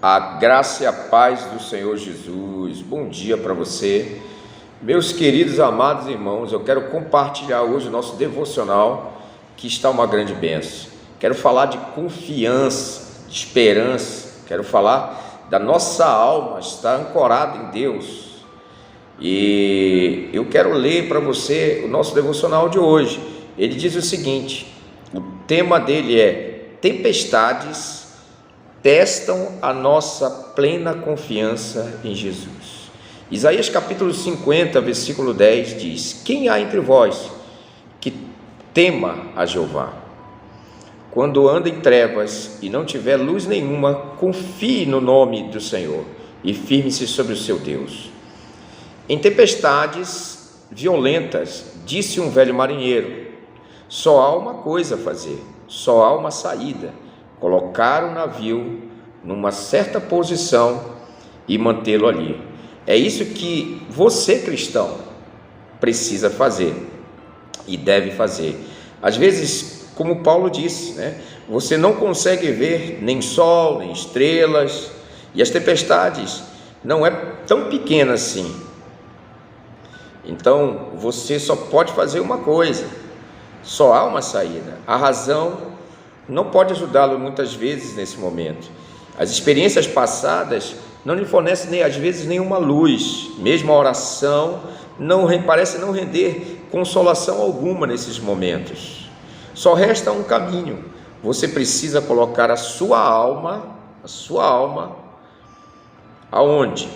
A graça e a paz do Senhor Jesus. Bom dia para você. Meus queridos amados irmãos, eu quero compartilhar hoje o nosso devocional, que está uma grande bênção. Quero falar de confiança, de esperança. Quero falar da nossa alma estar ancorada em Deus. E eu quero ler para você o nosso devocional de hoje. Ele diz o seguinte: o tema dele é: tempestades testam a nossa plena confiança em Jesus. Isaías capítulo 50, versículo 10 diz: quem há entre vós que tema a Jeová? Quando anda em trevas e não tiver luz nenhuma, confie no nome do Senhor e firme-se sobre o seu Deus. Em tempestades violentas, disse um velho marinheiro, só há uma coisa a fazer, só há uma saída: colocar o navio numa certa posição e mantê-lo ali. É isso que você, cristão, precisa fazer e deve fazer. Às vezes, como Paulo disse, você não consegue ver nem sol, nem estrelas, e as tempestades não é tão pequena assim. Então, você só pode fazer uma coisa, só há uma saída. A razão não pode ajudá-lo muitas vezes nesse momento. As experiências passadas não lhe fornecem nem às vezes nenhuma luz. Mesmo a oração parece não render consolação alguma nesses momentos. Só resta um caminho. Você precisa colocar a sua alma aonde?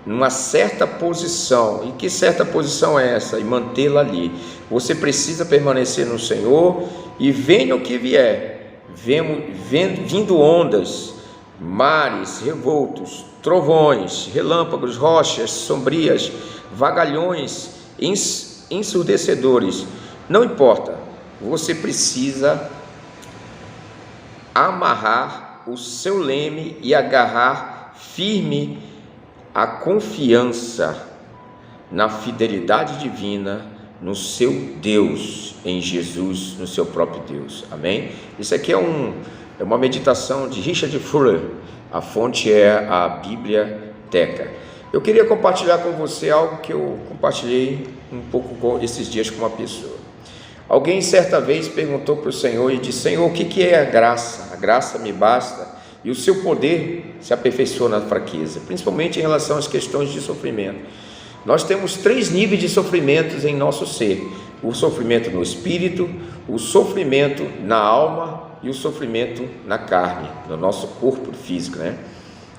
Numa certa posição. E que certa posição é essa? E mantê-la ali. Você precisa permanecer no Senhor, e venha o que vier, vindo ondas, mares revoltos, trovões, relâmpagos, rochas sombrias, vagalhões ensurdecedores, não importa, você precisa amarrar o seu leme e agarrar firme a confiança na fidelidade divina, no seu Deus, em Jesus, no seu próprio Deus. Amém? Isso aqui é uma meditação de Richard Fuller. A fonte é a Biblioteca. Eu queria compartilhar com você algo que eu compartilhei um pouco esses dias com uma pessoa. Alguém certa vez perguntou para o Senhor e disse: Senhor, o que é a graça? A graça me basta e o seu poder se aperfeiçoa na fraqueza, principalmente em relação às questões de sofrimento. Nós temos 3 níveis de sofrimentos em nosso ser: o sofrimento no espírito, o sofrimento na alma e o sofrimento na carne, no nosso corpo físico,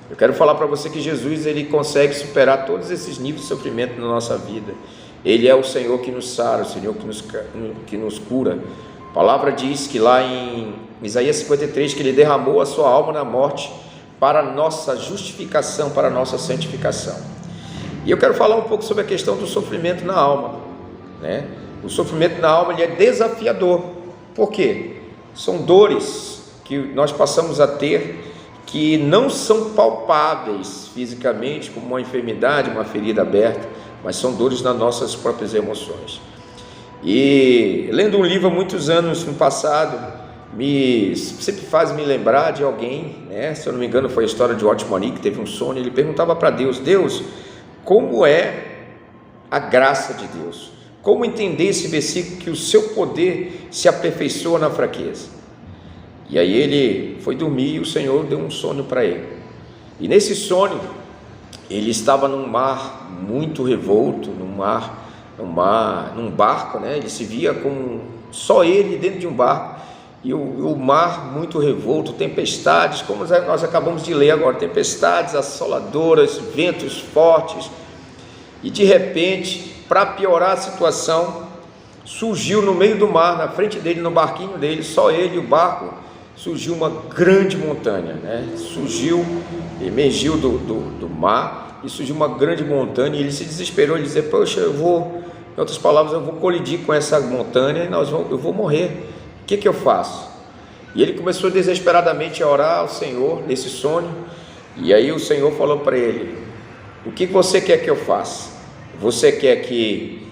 Eu quero falar para você que Jesus, ele consegue superar todos esses níveis de sofrimento na nossa vida. Ele é o Senhor que nos sara, o Senhor que nos cura. A palavra diz que lá em Isaías 53, que ele derramou a sua alma na morte para a nossa justificação, para a nossa santificação. E eu quero falar um pouco sobre a questão do sofrimento na alma, O sofrimento na alma, ele é desafiador. Por quê? São dores que nós passamos a ter que não são palpáveis fisicamente, como uma enfermidade, uma ferida aberta, mas são dores nas nossas próprias emoções. E lendo um livro há muitos anos no passado, sempre faz me lembrar de alguém, Se eu não me engano, foi a história de Otmani, que teve um sonho. Ele perguntava para Deus: Deus, como é a graça de Deus? Como entender esse versículo que o seu poder se aperfeiçoa na fraqueza? E aí ele foi dormir e o Senhor deu um sonho para ele. E nesse sonho, ele estava num mar muito revolto, num barco, Ele se via com só ele dentro de um barco, e o mar muito revolto, tempestades, como nós acabamos de ler agora, tempestades assoladoras, ventos fortes. E de repente, para piorar a situação, surgiu no meio do mar, na frente dele, no barquinho dele, só ele e o barco, surgiu uma grande montanha, emergiu do mar e surgiu uma grande montanha. E ele se desesperou, ele disse: poxa, em outras palavras, eu vou colidir com essa montanha e eu vou morrer. O que eu faço? E ele começou desesperadamente a orar ao Senhor nesse sonho. E aí o Senhor falou para ele: o que você quer que eu faça? Você quer que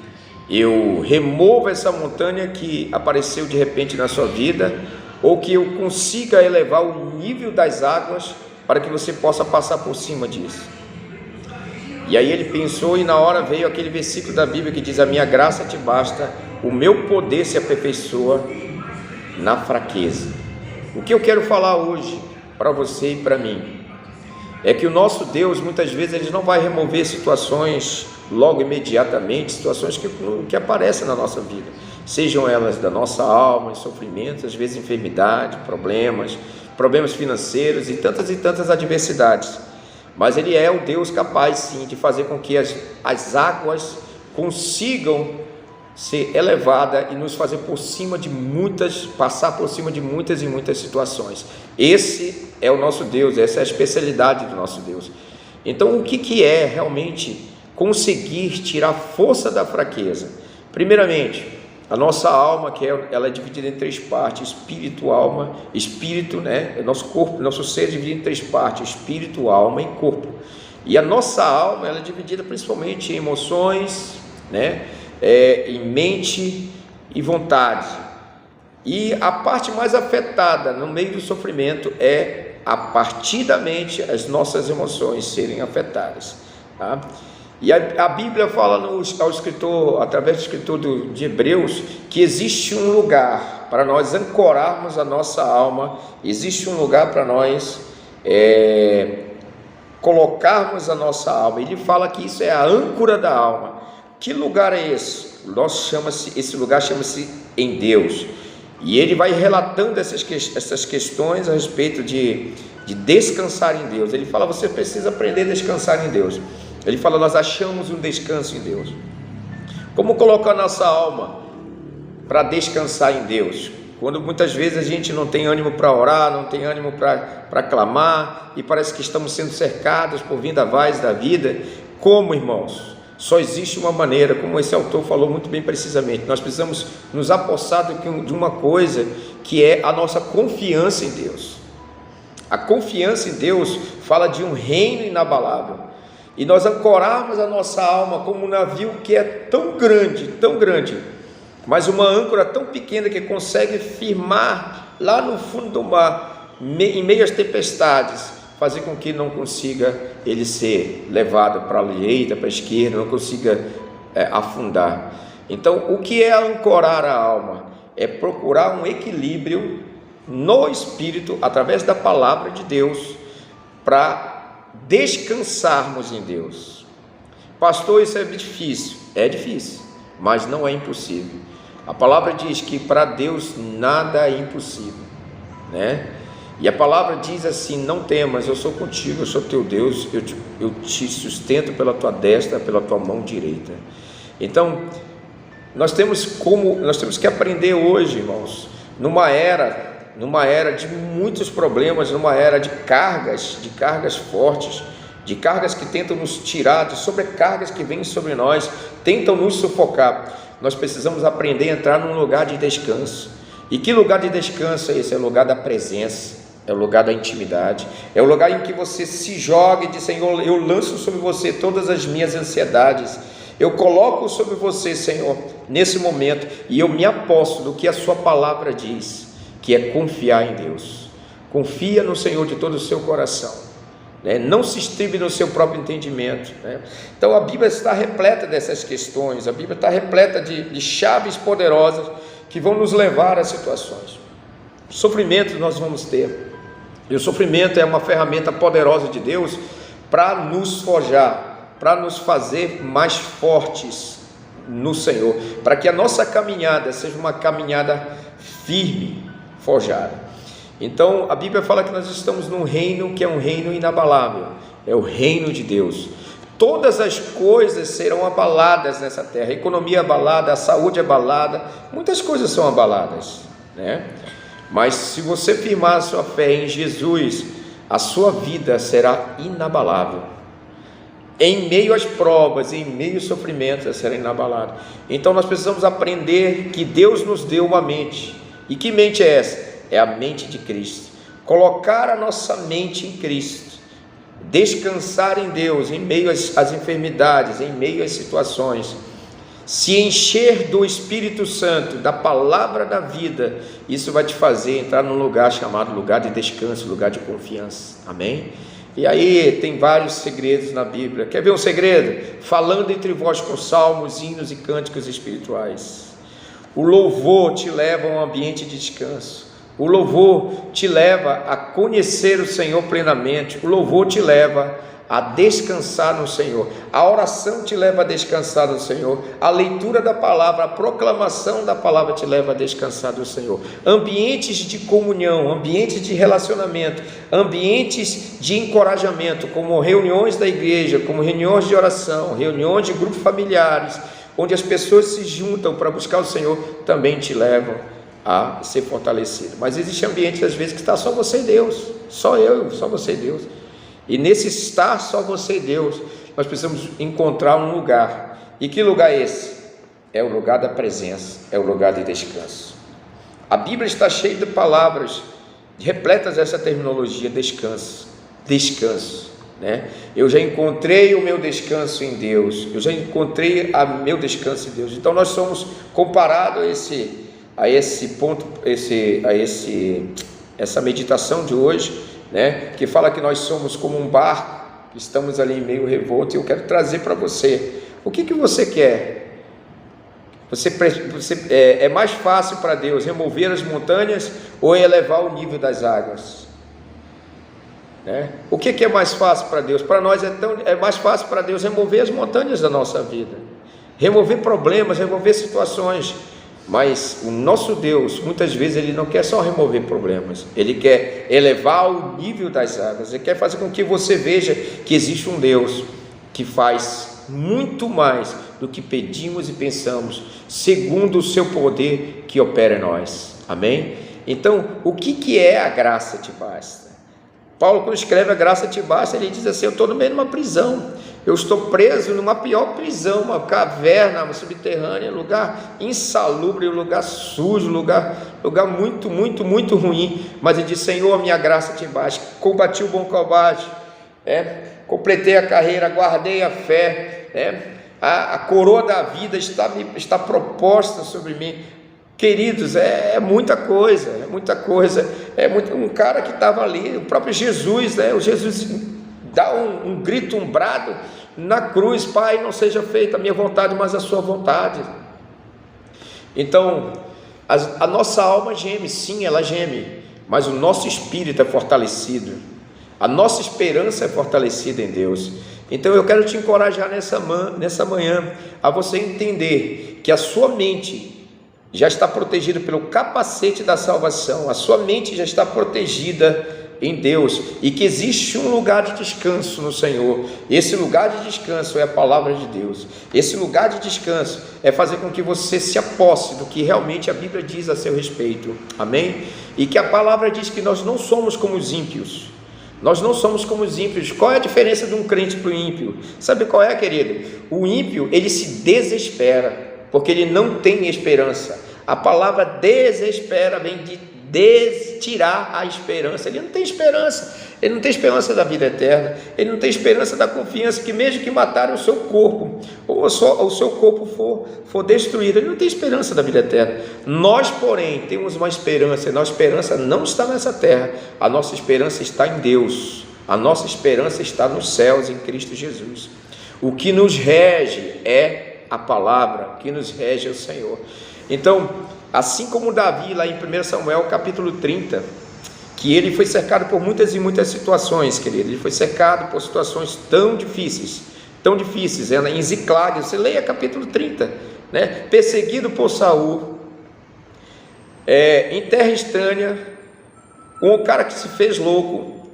eu remova essa montanha que apareceu de repente na sua vida, ou que eu consiga elevar o nível das águas para que você possa passar por cima disso. E aí ele pensou, e na hora veio aquele versículo da Bíblia que diz: a minha graça te basta, o meu poder se aperfeiçoa na fraqueza. O que eu quero falar hoje para você e para mim é que o nosso Deus, muitas vezes, ele não vai remover situações logo imediatamente, situações que aparecem na nossa vida, sejam elas da nossa alma, sofrimentos, às vezes enfermidade, problemas financeiros e tantas adversidades. Mas ele é o Deus capaz sim de fazer com que as águas consigam ser elevadas e nos fazer passar por cima de muitas e muitas situações. Esse é o nosso Deus, essa é a especialidade do nosso Deus. Então, o que é realmente conseguir tirar força da fraqueza? Primeiramente, a nossa alma, ela é dividida em 3 partes: espírito, alma, espírito, né? Nosso corpo, nosso ser é dividido em 3 partes: espírito, alma e corpo. E a nossa alma, ela é dividida principalmente em emoções, né? Em mente e vontade. E a parte mais afetada no meio do sofrimento é a partir da mente, as nossas emoções serem afetadas, tá? E a Bíblia fala ao escritor, através do escritor de Hebreus, que existe um lugar para nós ancorarmos a nossa alma, existe um lugar para nós colocarmos a nossa alma. Ele fala que isso é a âncora da alma. Que lugar é esse? Esse lugar chama-se em Deus. E ele vai relatando essas questões a respeito de descansar em Deus. Ele fala: você precisa aprender a descansar em Deus. Ele fala: nós achamos um descanso em Deus. Como colocar a nossa alma para descansar em Deus? Quando muitas vezes a gente não tem ânimo para orar, não tem ânimo para clamar, e parece que estamos sendo cercados por vendavais da vida. Como, irmãos? Só existe uma maneira, como esse autor falou muito bem precisamente. Nós precisamos nos apossar de uma coisa que é a nossa confiança em Deus. A confiança em Deus fala de um reino inabalável. E nós ancorarmos a nossa alma como um navio que é tão grande, mas uma âncora tão pequena que consegue firmar lá no fundo do mar, em meio às tempestades, fazer com que não consiga ele ser levado para a direita, para a esquerda, não consiga afundar. Então, o que é ancorar a alma? É procurar um equilíbrio no espírito, através da palavra de Deus, para descansarmos em Deus. Pastor, isso é difícil, mas não é impossível. A palavra diz que para Deus nada é impossível, né? E a palavra diz assim: não temas, eu sou contigo, eu sou teu Deus, eu te sustento pela tua destra, pela tua mão direita. Então, nós temos que aprender hoje, irmãos, numa era de muitos problemas, numa era de cargas fortes, de cargas que tentam nos tirar, de sobrecargas que vêm sobre nós, tentam nos sufocar. Nós precisamos aprender a entrar num lugar de descanso. E que lugar de descanso é esse? É o lugar da presença, é o lugar da intimidade, é o lugar em que você se joga e diz: Senhor, eu lanço sobre você todas as minhas ansiedades, eu coloco sobre você, Senhor, nesse momento, e eu me aposto do que a sua palavra diz, que é confiar em Deus. Confia no Senhor de todo o seu coração, né? Não se estribe no seu próprio entendimento, né? Então a Bíblia está repleta dessas questões, a Bíblia está repleta de chaves poderosas que vão nos levar a situações. Sofrimento nós vamos ter, e o sofrimento é uma ferramenta poderosa de Deus para nos forjar, para nos fazer mais fortes no Senhor, para que a nossa caminhada seja uma caminhada firme, forjada. Então a Bíblia fala que nós estamos num reino que é um reino inabalável, é o reino de Deus. Todas as coisas serão abaladas nessa terra, a economia é abalada, a saúde é abalada, muitas coisas são abaladas, né? Mas se você firmar a sua fé em Jesus, a sua vida será inabalável. Em meio às provas, em meio aos sofrimentos, ela será inabalável. Então nós precisamos aprender que Deus nos deu uma mente. E que mente é essa? É a mente de Cristo. Colocar a nossa mente em Cristo, descansar em Deus, em meio às enfermidades, em meio às situações, se encher do Espírito Santo, da palavra da vida, isso vai te fazer entrar num lugar chamado lugar de descanso, lugar de confiança. Amém? E aí tem vários segredos na Bíblia. Quer ver um segredo? Falando entre vós com salmos, hinos e cânticos espirituais. O louvor te leva a um ambiente de descanso. O louvor te leva a conhecer o Senhor plenamente. O louvor te leva a descansar no Senhor. A oração te leva a descansar no Senhor. A leitura da palavra, a proclamação da palavra te leva a descansar no Senhor. Ambientes de comunhão, ambientes de relacionamento, ambientes de encorajamento, como reuniões da igreja, como reuniões de oração, reuniões de grupos familiares, onde as pessoas se juntam para buscar o Senhor, também te levam a ser fortalecido. Mas existe ambientes às vezes que está só você e Deus, só eu, só você e Deus. E nesse estar só você e Deus, nós precisamos encontrar um lugar. E que lugar é esse? É o lugar da presença, é o lugar de descanso. A Bíblia está cheia de palavras repletas dessa terminologia, descanso, descanso, né? Eu já encontrei o meu descanso em Deus, eu já encontrei o meu descanso em Deus. Então nós somos comparados a esse ponto, essa meditação de hoje, né, que fala que nós somos como um barco, estamos ali meio revolto, e eu quero trazer para você, o que você quer? É mais fácil para Deus remover as montanhas ou elevar o nível das águas? Né? O que é mais fácil para Deus? Para nós é mais fácil para Deus remover as montanhas da nossa vida, remover problemas, remover situações. Mas o nosso Deus, muitas vezes, Ele não quer só remover problemas, Ele quer elevar o nível das águas, Ele quer fazer com que você veja que existe um Deus que faz muito mais do que pedimos e pensamos, segundo o seu poder que opera em nós. Amém? Então, o que é a graça te basta? Paulo, quando escreve a graça te basta, ele diz assim: eu estou no meio de uma prisão, eu estou preso numa pior prisão, uma caverna, uma subterrânea, lugar insalubre, lugar sujo, lugar muito, muito, muito ruim. Mas ele diz: Senhor, a minha graça te basta, combati o bom combate, completei a carreira, guardei a fé, a coroa da vida está proposta sobre mim. Queridos, é muita coisa, um cara que estava ali, o próprio Jesus, o Jesus dá um grito, um brado na cruz: Pai, não seja feita a minha vontade, mas a sua vontade. Então, a nossa alma geme, sim, ela geme, mas o nosso espírito é fortalecido, a nossa esperança é fortalecida em Deus. Então eu quero te encorajar nessa manhã a você entender que a sua mente já está protegida pelo capacete da salvação, a sua mente já está protegida em Deus, e que existe um lugar de descanso no Senhor. Esse lugar de descanso é a palavra de Deus. Esse lugar de descanso é fazer com que você se aposse do que realmente a Bíblia diz a seu respeito. Amém? E que a palavra diz que nós não somos como os ímpios. Nós não somos como os ímpios. Qual é a diferença de um crente para o ímpio? Sabe qual é, querido? O ímpio, ele se desespera, porque ele não tem esperança. A palavra desespera vem de tirar a esperança. Ele não tem esperança, ele não tem esperança da vida eterna, ele não tem esperança da confiança que mesmo que matarem o seu corpo, ou o seu corpo for destruído, ele não tem esperança da vida eterna. Nós, porém, temos uma esperança, e nossa esperança não está nessa terra, a nossa esperança está em Deus, a nossa esperança está nos céus, em Cristo Jesus. O que nos rege é a palavra, o que nos rege é o Senhor. Então, assim como Davi, lá em 1 Samuel capítulo 30, que ele foi cercado por muitas e muitas situações, querido, ele foi cercado por situações tão difíceis, em Ziclag, você leia capítulo 30, né? Perseguido por Saul, em terra estranha, um cara que se fez louco,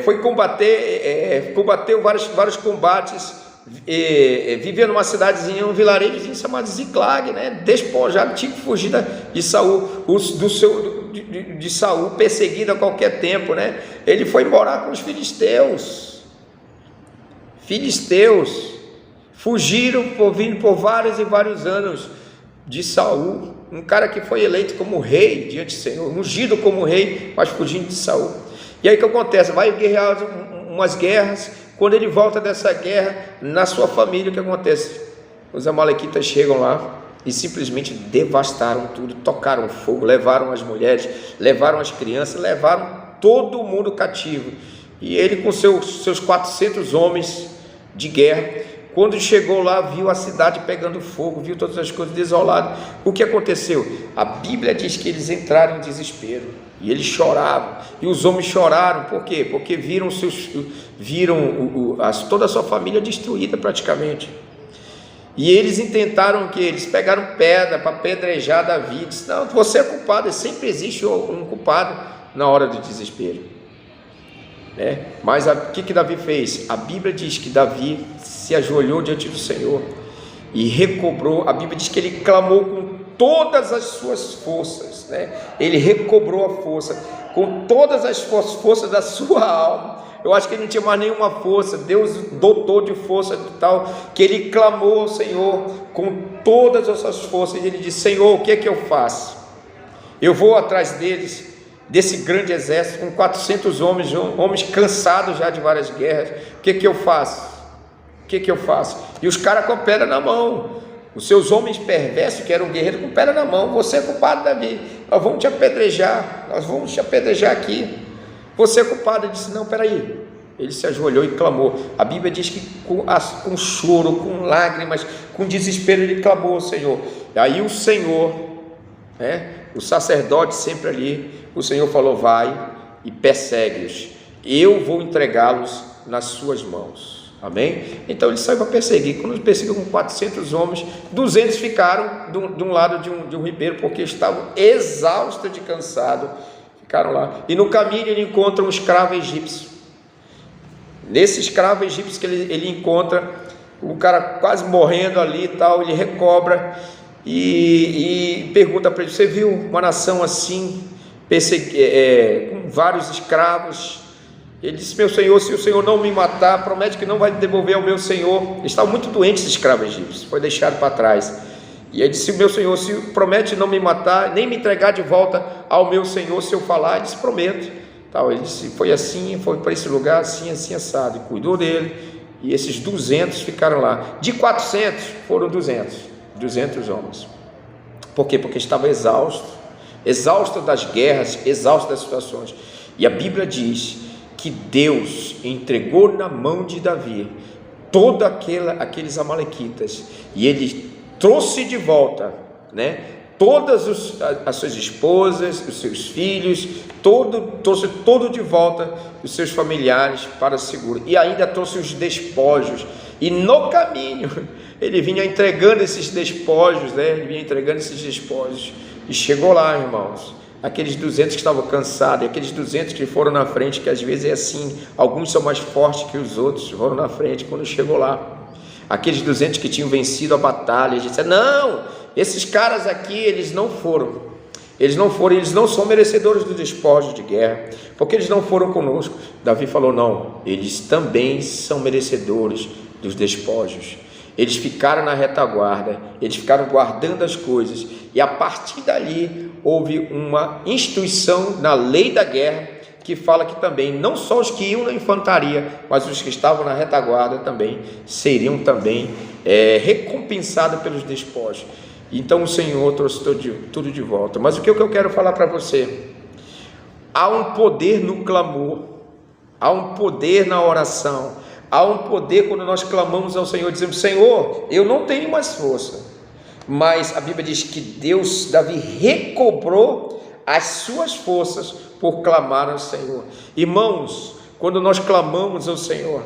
foi combateu vários combates, vivia numa cidadezinha, um vilarejozinho chamado Ziclag, né? Despojado, tinha que fugir de Saul, de Saul, perseguido a qualquer tempo, né? Ele foi morar com os filisteus, fugiram vindo por vários e vários anos de Saul, um cara que foi eleito como rei diante do Senhor, ungido como rei, mas fugindo de Saul. E aí o que acontece? Vai guerrear umas guerras. Quando ele volta dessa guerra, na sua família, o que acontece? Os amalequitas chegam lá e simplesmente devastaram tudo, tocaram fogo, levaram as mulheres, levaram as crianças, levaram todo mundo cativo. E ele com seus 400 homens de guerra, quando chegou lá, viu a cidade pegando fogo, viu todas as coisas desoladas. O que aconteceu? A Bíblia diz que eles entraram em desespero e eles choravam, e os homens choraram. Por quê? Porque viram toda a sua família destruída praticamente. E eles intentaram o que? Eles pegaram pedra para apedrejar Davi. Disse: não, você é culpado. Sempre existe um culpado na hora do desespero, né? Mas o que Davi fez? A Bíblia diz que Davi se ajoelhou diante do Senhor e recobrou. A Bíblia diz que ele clamou com todas as suas forças, né? Ele recobrou a força com todas as forças da sua alma. Eu acho que ele não tinha mais nenhuma força. Deus dotou de força tal, que ele clamou ao Senhor com todas as suas forças. E ele disse: Senhor, o que é que eu faço? Eu vou atrás deles, desse grande exército, com 400 homens cansados já de várias guerras. O que é que eu faço? O que é que eu faço? E os caras com a pedra na mão, os seus homens perversos, que eram guerreiros, com pedra na mão. Você é culpado, Davi, nós vamos te apedrejar aqui. Você é culpado. Ele disse: não, peraí. Ele se ajoelhou e clamou. A Bíblia diz que com choro, com lágrimas, com desespero, ele clamou ao Senhor. E aí o Senhor, o sacerdote sempre ali, o Senhor falou: vai e persegue-os, eu vou entregá-los nas suas mãos. Amém? Então ele saiu para perseguir. Quando ele perseguiu com 400 homens, 200 ficaram de um lado de um ribeiro, porque estavam exaustos de cansado. Ficaram lá. E no caminho ele encontra um escravo egípcio. Nesse escravo egípcio que ele encontra, o cara quase morrendo ali e tal, ele recobra e pergunta para ele: você viu uma nação assim, com vários escravos? Ele disse: meu senhor, se o senhor não me matar, promete que não vai devolver ao meu senhor. Ele estava muito doente, esse escravo egípcio, foi deixado para trás. E ele disse: meu senhor, se promete não me matar, nem me entregar de volta ao meu senhor, se eu falar. Ele disse: prometo. Ele disse: foi assim, foi para esse lugar, assim, assim, assado. E cuidou dele, e esses 200 ficaram lá. De 400, foram 200 homens. Por quê? Porque estava exausto das guerras, exausto das situações. E a Bíblia diz que Deus entregou na mão de Davi todos aqueles amalequitas, e ele trouxe de volta, todas as suas esposas, os seus filhos, trouxe todo de volta os seus familiares para seguro, e ainda trouxe os despojos. E no caminho ele vinha entregando esses despojos, e chegou lá, irmãos, aqueles 200 que estavam cansados, e aqueles 200 que foram na frente, que às vezes é assim, alguns são mais fortes que os outros, foram na frente. Quando chegou lá, aqueles 200 que tinham vencido a batalha, eles disseram: não, esses caras aqui, eles não são merecedores dos despojos de guerra, porque eles não foram conosco. Davi falou: não, eles também são merecedores dos despojos. Eles ficaram na retaguarda, eles ficaram guardando as coisas, e a partir dali houve uma instituição na lei da guerra, que fala que também, não só os que iam na infantaria, mas os que estavam na retaguarda também seriam recompensados pelos despojos. Então o Senhor trouxe tudo de volta. Mas o que eu quero falar para você? Há um poder no clamor, há um poder na oração, há um poder quando nós clamamos ao Senhor, dizemos: Senhor, eu não tenho mais força. Mas a Bíblia diz que Davi recobrou as suas forças por clamar ao Senhor. Irmãos, quando nós clamamos ao Senhor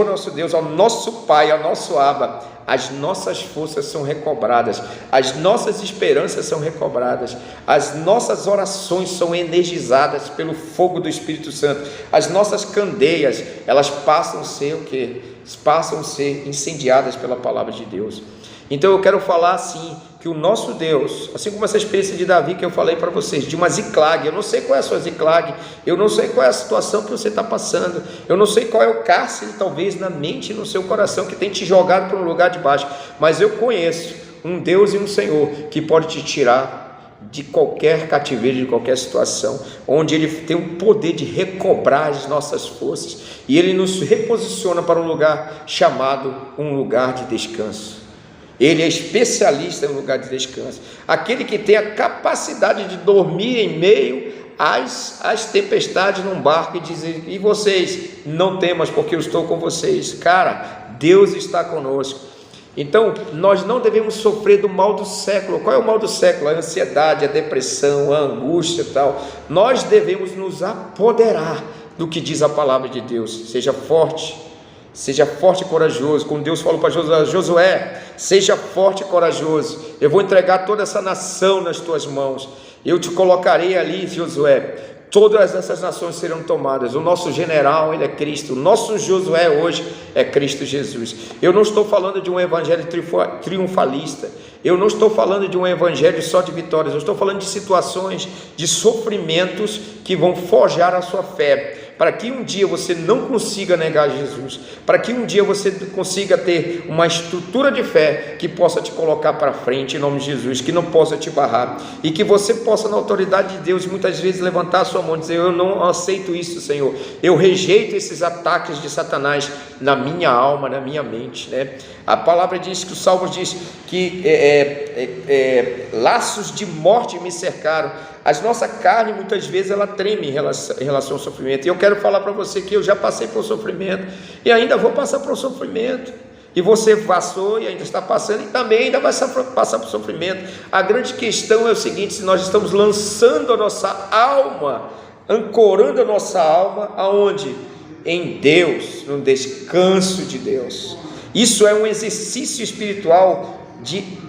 nosso Deus, ao nosso Pai, ao nosso Abba, as nossas forças são recobradas, as nossas esperanças são recobradas, as nossas orações são energizadas pelo fogo do Espírito Santo, as nossas candeias, elas passam a ser o quê? Passam a ser incendiadas pela palavra de Deus. Então eu quero falar assim, que o nosso Deus, assim como essa experiência de Davi que eu falei para vocês, de uma Ziclag, eu não sei qual é a sua Ziclag, eu não sei qual é a situação que você está passando, eu não sei qual é o cárcere, talvez na mente e no seu coração, que tem te jogado para um lugar de baixo, mas eu conheço um Deus e um Senhor que pode te tirar de qualquer cativeiro, de qualquer situação, onde Ele tem o poder de recobrar as nossas forças, e Ele nos reposiciona para um lugar chamado um lugar de descanso. Ele é especialista no lugar de descanso. Aquele que tem a capacidade de dormir em meio às tempestades num barco e dizer: e vocês, não temas, porque eu estou com vocês. Cara, Deus está conosco. Então, nós não devemos sofrer do mal do século. Qual é o mal do século? A ansiedade, a depressão, a angústia e tal. Nós devemos nos apoderar do que diz a palavra de Deus. Seja forte e corajoso. Como Deus falou para Josué: seja forte e corajoso, eu vou entregar toda essa nação nas tuas mãos, eu te colocarei ali, Josué, todas essas nações serão tomadas. O nosso general, ele é Cristo. O nosso Josué hoje é Cristo Jesus. Eu não estou falando de um evangelho triunfalista, eu não estou falando de um evangelho só de vitórias, eu estou falando de situações, de sofrimentos que vão forjar a sua fé, para que um dia você não consiga negar Jesus, para que um dia você consiga ter uma estrutura de fé que possa te colocar para frente em nome de Jesus, que não possa te barrar, e que você possa, na autoridade de Deus, muitas vezes levantar a sua mão e dizer: eu não aceito isso, Senhor, eu rejeito esses ataques de Satanás na minha alma, na minha mente, né? A palavra diz que o Salmo diz que laços de morte me cercaram. A nossa carne muitas vezes ela treme em relação ao sofrimento, e eu quero falar para você que eu já passei por sofrimento e ainda vou passar por sofrimento, e você passou e ainda está passando e também ainda vai passar por sofrimento. A grande questão é o seguinte: se nós estamos lançando a nossa alma, ancorando a nossa alma aonde? Em Deus, no descanso de Deus. Isso é um exercício espiritual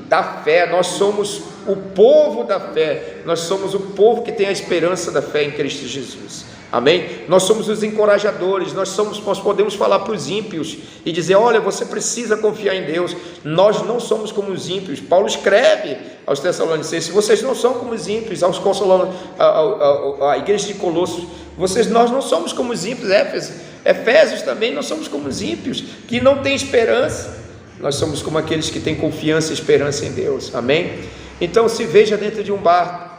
da fé. Nós somos o povo da fé, nós somos o povo que tem a esperança da fé em Cristo Jesus, amém? Nós somos os encorajadores, nós podemos falar para os ímpios e dizer: olha, você precisa confiar em Deus. Nós não somos como os ímpios. Paulo escreve aos Tessalonicenses: vocês não são como os ímpios. A igreja de Colossos: nós não somos como os ímpios. Efésios também: nós somos como os ímpios, que não têm esperança. Nós somos como aqueles que têm confiança e esperança em Deus, amém? Então se veja dentro de um barco,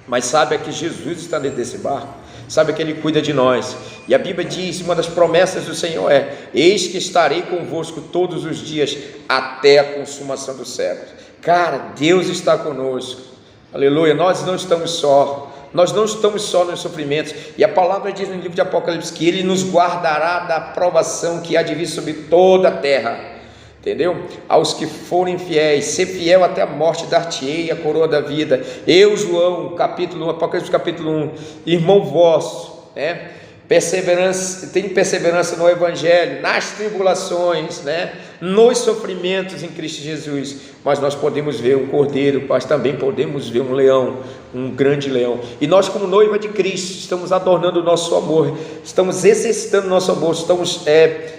mas saiba que Jesus está dentro desse barco, saiba que Ele cuida de nós, e a Bíblia diz, uma das promessas do Senhor é: eis que estarei convosco todos os dias, até a consumação dos séculos. Cara, Deus está conosco, aleluia. Nós não estamos só nos sofrimentos, e a palavra diz no livro de Apocalipse que Ele nos guardará da provação que há de vir sobre toda a terra, entendeu? Aos que forem fiéis, ser fiel até a morte, dar-te-ei a coroa da vida. Eu, João, Apocalipse capítulo 1, irmão vosso, né? Tem perseverança no Evangelho, nas tribulações, né? Nos sofrimentos em Cristo Jesus. Mas nós podemos ver um cordeiro, mas também podemos ver um leão, um grande leão. E nós, como noiva de Cristo, estamos adornando o nosso amor, estamos exercitando o nosso amor,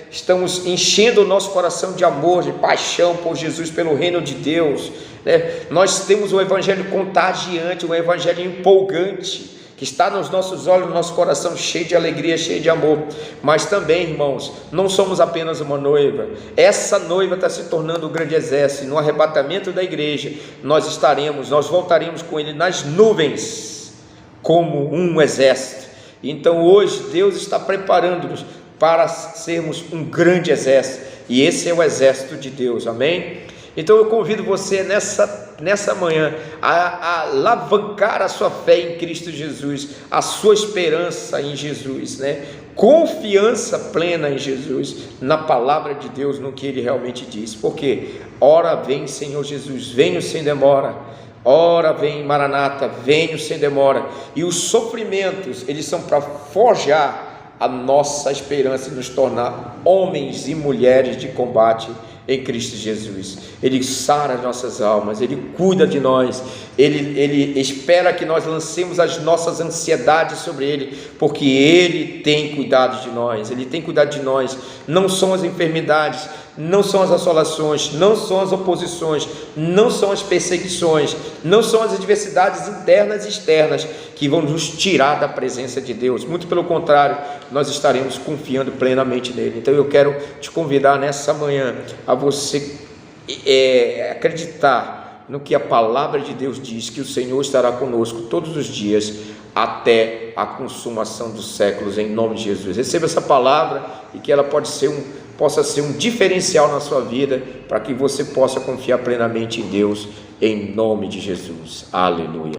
estamos enchendo o nosso coração de amor, de paixão por Jesus, pelo reino de Deus, né? Nós temos um evangelho contagiante, um evangelho empolgante, que está nos nossos olhos, no nosso coração, cheio de alegria, cheio de amor. Mas também, irmãos, não somos apenas uma noiva. Essa noiva está se tornando um grande exército. No arrebatamento da igreja, nós voltaremos com Ele nas nuvens, como um exército. Então hoje Deus está preparando-nos para sermos um grande exército, e esse é o exército de Deus, amém? Então eu convido você nessa manhã a alavancar a sua fé em Cristo Jesus, a sua esperança em Jesus, né? Confiança plena em Jesus, na palavra de Deus, no que Ele realmente diz. Porque ora vem Senhor Jesus, venho sem demora. Ora vem Maranata, venho sem demora. E os sofrimentos, eles são para forjar a nossa esperança e nos tornar homens e mulheres de combate em Cristo Jesus. Ele sara as nossas almas, Ele cuida de nós, Ele espera que nós lancemos as nossas ansiedades sobre Ele, porque Ele tem cuidado de nós, Ele tem cuidado de nós. Não são as enfermidades, não são as assolações, não são as oposições, não são as perseguições, não são as adversidades internas e externas que vão nos tirar da presença de Deus. Muito pelo contrário, nós estaremos confiando plenamente nele. Então eu quero te convidar nessa manhã a você acreditar no que a palavra de Deus diz, que o Senhor estará conosco todos os dias até a consumação dos séculos, em nome de Jesus. Receba essa palavra e que ela pode ser possa ser um diferencial na sua vida, para que você possa confiar plenamente em Deus, em nome de Jesus. Aleluia.